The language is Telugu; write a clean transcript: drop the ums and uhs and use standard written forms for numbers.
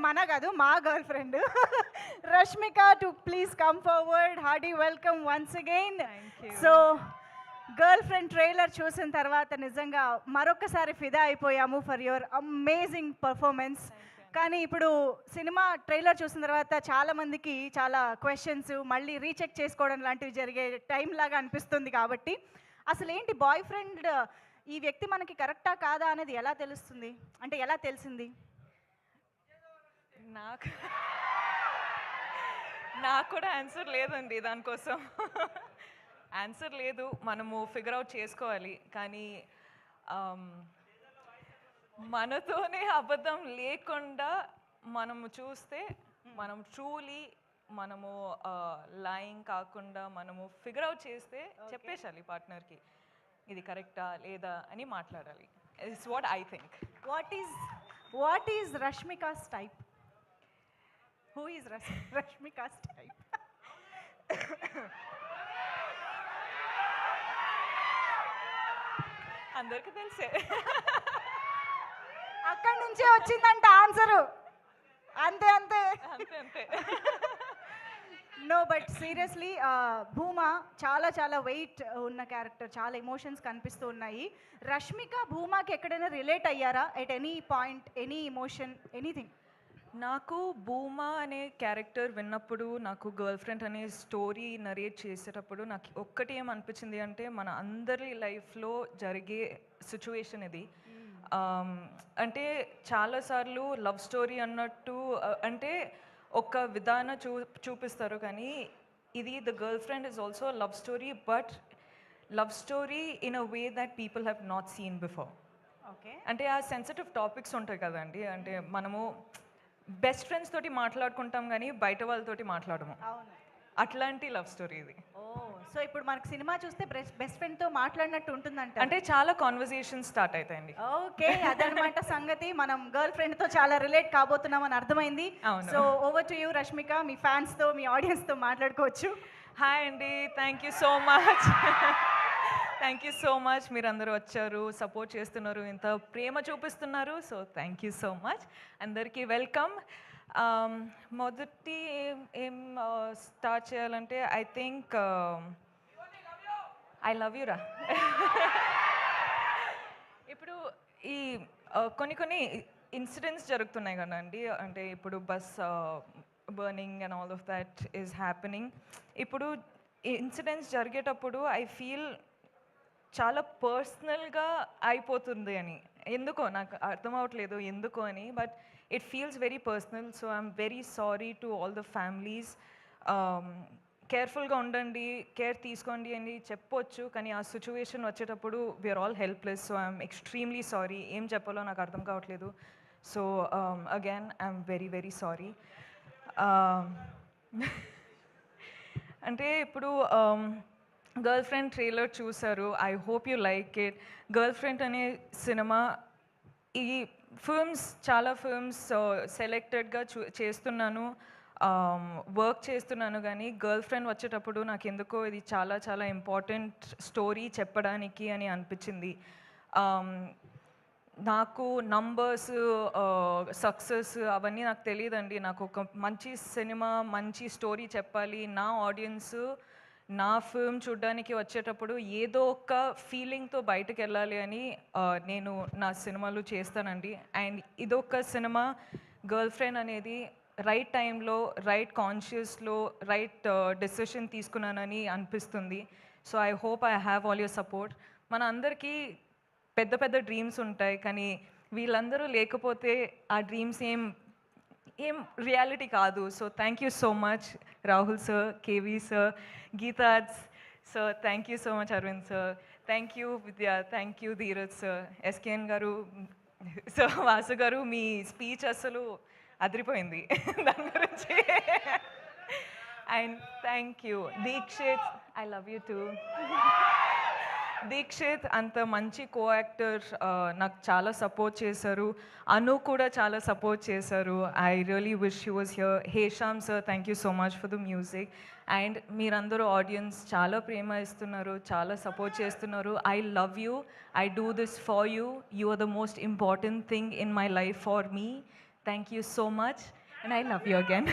మన కాదు మా girl friend Rashmika to please come forward. Hardy welcome once again. So girl friend trailer చూసిన తర్వాత నిజంగా మరొకసారి ఫిదా అయిపోయాము ఫర్ యువర్ అమేజింగ్ పర్ఫార్మెన్స్. కానీ ఇప్పుడు సినిమా ట్రైలర్ చూసిన తర్వాత చాలామందికి చాలా క్వశ్చన్స్ మళ్ళీ రీచెక్ చేసుకోవడం లాంటివి జరిగే టైం లాగా అనిపిస్తుంది. కాబట్టి అసలు ఏంటి బాయ్ ఫ్రెండ్, ఈ వ్యక్తి మనకి కరెక్టా కాదా అనేది ఎలా తెలుస్తుంది, అంటే ఎలా తెలిసింది? నాకు నాకు కూడా ఆన్సర్ లేదండి దానికోసం. ఆన్సర్ లేదు, మనము ఫిగర్ అవుట్ చేసుకోవాలి. కానీ మనతోనే అబద్ధం లేకుండా మనము చూస్తే మనం ట్రూలీ మనము లైంగ్ కాకుండా మనము ఫిగర్ అవుట్ చేస్తే చెప్పేసాలి పార్ట్నర్కి ఇది కరెక్టా లేదా అని మాట్లాడాలి. It's what I think. What is Rashmika's type? Who is Rashmika's type? అందరికీ తెలిసే. అక్కడి నుంచే వచ్చిందంట ఆన్సరు. అంతే అంతే అంతే అంతే. నో బట్ సీరియస్లీ భూమా చాలా చాలా వెయిట్ ఉన్న క్యారెక్టర్, చాలా ఎమోషన్స్ కనిపిస్తూ ఉన్నాయి. రష్మిక భూమాకి ఎక్కడైనా రిలేట్ అయ్యారా at any point, any emotion, anything? నాకు భూమా అనే క్యారెక్టర్ విన్నప్పుడు, నాకు గర్ల్ ఫ్రెండ్ అనే స్టోరీ నరేట్ చేసేటప్పుడు నాకు ఒక్కటి ఏమనిపించింది అంటే మన అందరి లైఫ్లో జరిగే సిచ్యువేషన్ ఇది. అంటే చాలాసార్లు లవ్ స్టోరీ అన్నట్టు అంటే ఒక విధానం చూపిస్తారు, కానీ ఇది the girl friend is also love story, but love story in a way that people have not seen before. Okay, అంటే ఆ సెన్సిటివ్ టాపిక్స్ ఉంటాయి కదండి, అంటే మనము బెస్ట్ ఫ్రెండ్స్ తోటి మాట్లాడుకుంటాం కానీ బయట వాళ్ళతోటి మాట్లాడము. అవును, అట్లాంటి లవ్ స్టోరీ ఇది. ఓ సో ఇప్పుడు మనకు సినిమా చూస్తే బెస్ట్ ఫ్రెండ్తో మాట్లాడినట్టు ఉంటుందంట. అంటే చాలా కాన్వర్సేషన్ స్టార్ట్ అవుతాయండి. ఓకే, అదనమాట సంగతి. మనం గర్ల్ ఫ్రెండ్తో చాలా రిలేట్ కాబోతున్నాం అని అర్థమైంది. So over to you Rashmika, మీ ఫ్యాన్స్తో మీ ఆడియన్స్తో మాట్లాడుకోవచ్చు. హాయ్ అండి, thank you so much. Thank you so much, మీరు అందరూ వచ్చారు, సపోర్ట్ చేస్తున్నారు, ఇంత ప్రేమ చూపిస్తున్నారు. So thank you so much, అందరికీ వెల్కమ్. మొదటి ఏం స్టార్ట్ చేయాలంటే I think I love you రా. ఇప్పుడు ఈ కొన్ని ఇన్సిడెంట్స్ జరుగుతున్నాయి కదండి, అంటే ఇప్పుడు bus burning and all of that is happening. ఇప్పుడు ఇన్సిడెంట్స్ జరిగేటప్పుడు ఐ ఫీల్ చాలా పర్సనల్గా అయిపోతుంది అని, ఎందుకో నాకు అర్థం అవ్వట్లేదు ఎందుకో అని, but it feels very personal. So I'm very sorry to all the families. కేర్ఫుల్గా ఉండండి, కేర్ తీసుకోండి అని చెప్పొచ్చు, కానీ ఆ సిచ్యువేషన్ వచ్చేటప్పుడు we're all helpless. So I'm extremely sorry, ఏం చెప్పాలో నాకు అర్థం కావట్లేదు. So again I'm very very sorry. అంటే ఇప్పుడు గర్ల్ ఫ్రెండ్ ట్రైలర్ చూసారు, I hope you like it. Girlfriend అనే సినిమా, ఈ ఫిల్మ్స్ చాలా ఫిల్మ్స్ సెలెక్టెడ్గా చేస్తున్నాను, వర్క్ చేస్తున్నాను, కానీ గర్ల్ ఫ్రెండ్ వచ్చేటప్పుడు నాకు ఎందుకో ఇది చాలా చాలా ఇంపార్టెంట్ స్టోరీ చెప్పడానికి అని అనిపించింది. నాకు నంబర్స్, సక్సెస్ అవన్నీ నాకు తెలియదండి. నాకు ఒక మంచి సినిమా, మంచి స్టోరీ చెప్పాలి, నా ఆడియన్స్ నా ఫిల్మ్ చూడడానికి వచ్చేటప్పుడు ఏదో ఒక ఫీలింగ్తో బయటకు వెళ్ళాలి అని నేను నా సినిమాలు చేస్తానండి. అండ్ ఇదొక సినిమా, గర్ల్ ఫ్రెండ్ అనేది రైట్ టైంలో, రైట్ కాన్షియస్లో రైట్ డెసిషన్ తీసుకున్నానని అనిపిస్తుంది. So I hope I have all your support. మన అందరికీ పెద్ద పెద్ద డ్రీమ్స్ ఉంటాయి, కానీ వీళ్ళందరూ లేకపోతే ఆ డ్రీమ్స్ ఏం రియాలిటీ కాదు. So thank you so much Rahul sir, KV sir, Geethaj sir, thank you so much Aravind sir, thank you Vidya, thank you Dheeraj sir, SKN గారు, సో వాసు గారు, మీ స్పీచ్ అసలు అదిరిపోయింది దాని గురించి. And thank you Deekshith, I love you too. Deekshith అంత మంచి కో యాక్టర్, నాకు చాలా సపోర్ట్ చేశారు. అను కూడా చాలా సపోర్ట్ చేశారు. I really wish you was here. Hesham sir, thank you so much for the music. And మీరందరూ ఆడియన్స్ చాలా ప్రేమ ఇస్తున్నారు, చాలా సపోర్ట్ చేస్తున్నారు. I love you, I do this for you, you are the most important thing in my life for me. Thank you so much and I love you again